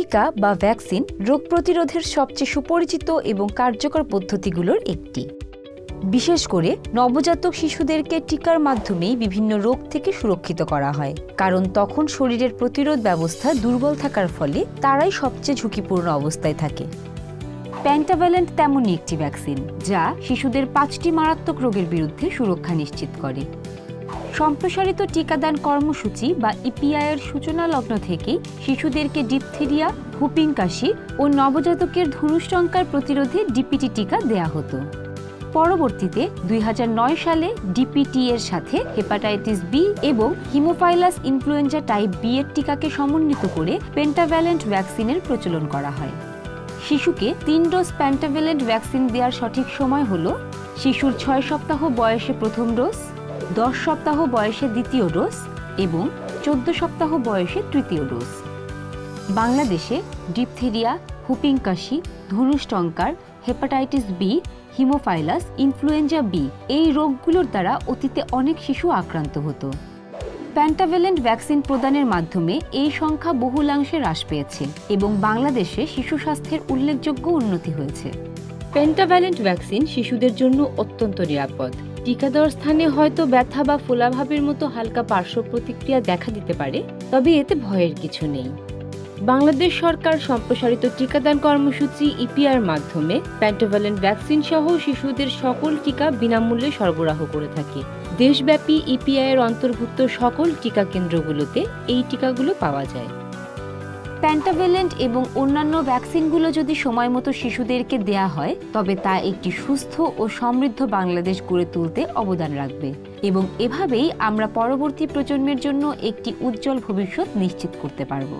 টিকা বা ভ্যাকসিন রোগ প্রতিরোধের সবচেয়ে সুপরিচিত এবং কার্যকর পদ্ধতিগুলোর একটি। বিশেষ করে নবজাতক শিশুদেরকে টিকার মাধ্যমেই বিভিন্ন রোগ থেকে সুরক্ষিত করা হয়, কারণ তখন শরীরের প্রতিরোধ ব্যবস্থা দুর্বল থাকার ফলে তারাই সবচেয়ে ঝুঁকিপূর্ণ অবস্থায় থাকে। পেন্টাভ্যালেন্ট তেমনই একটি ভ্যাকসিন যা শিশুদের 5টি মারাত্মক রোগের বিরুদ্ধে সুরক্ষা নিশ্চিত করে। সম্প্রসারিত টিকাদান কর্মসূচি বা ইপিআইয়ের সূচনা লগ্ন থেকেই শিশুদেরকে ডিপথেরিয়া, হুপিং কাশি ও নবজাতকের ধনুষ্টঙ্কার প্রতিরোধে ডিপিটি টিকা দেয়া হতো। পরবর্তীতে 2009 সালে ডিপিটি এর সাথে হেপাটাইটিস বি এবং হিমোফাইলাস ইনফ্লুয়েঞ্জা টাইপ বি এর টিকাকে সমন্বিত করে পেন্টাভ্যালেন্ট ভ্যাকসিনের প্রচলন করা হয়। শিশুকে 3 ডোজ পেন্টাভ্যালেন্ট ভ্যাকসিন দেওয়ার সঠিক সময় হল শিশুর 6 সপ্তাহ বয়সে প্রথম ডোজ, 10 সপ্তাহ বয়সে দ্বিতীয় ডোজ এবং 14 সপ্তাহ বয়সে তৃতীয় ডোজ। বাংলাদেশে ডিপথেরিয়া, হুপিং কাশি, ধনুষ্টঙ্কার, hepatitis B, Haemophilus influenza B এই রোগগুলোর দ্বারা অতীতে অনেক শিশু আক্রান্ত হতো। পেন্টাভ্যালেন্ট ভ্যাকসিন প্রদানের মাধ্যমে এই সংখ্যা বহুলাংশে হ্রাস পেয়েছে এবং বাংলাদেশে শিশু স্বাস্থ্যের উল্লেখযোগ্য উন্নতি হয়েছে। পেন্টাভ্যালেন্ট ভ্যাকসিন শিশুদের জন্য অত্যন্ত নিরাপদ। টিকা দেওয়ার স্থানে হয়তো ব্যথা বা ফোলাভাবের মতো হালকা পার্শ্ব প্রতিক্রিয়া দেখা দিতে পারে, তবে এতে ভয়ের কিছু নেই। বাংলাদেশ সরকার সম্প্রসারিত টিকাদান কর্মসূচি ইপিআর মাধ্যমে পেন্টাভ্যালেন্ট ভ্যাকসিন সহ শিশুদের সকল টিকা বিনামূল্যে সরবরাহ করে থাকে। দেশব্যাপী ইপিআই এর অন্তর্ভুক্ত সকল টিকা কেন্দ্রগুলোতে এই টিকাগুলো পাওয়া যায়। পেন্টাভ্যালেন্ট এবং অন্যান্য ভ্যাকসিনগুলো যদি সময়মতো শিশুদেরকে দেয়া হয় তবে তা একটি সুস্থ ও সমৃদ্ধ বাংলাদেশ গড়ে তুলতে অবদান রাখবে এবং এভাবেই আমরা পরবর্তী প্রজন্মের জন্য একটি উজ্জ্বল ভবিষ্যৎ নিশ্চিত করতে পারব।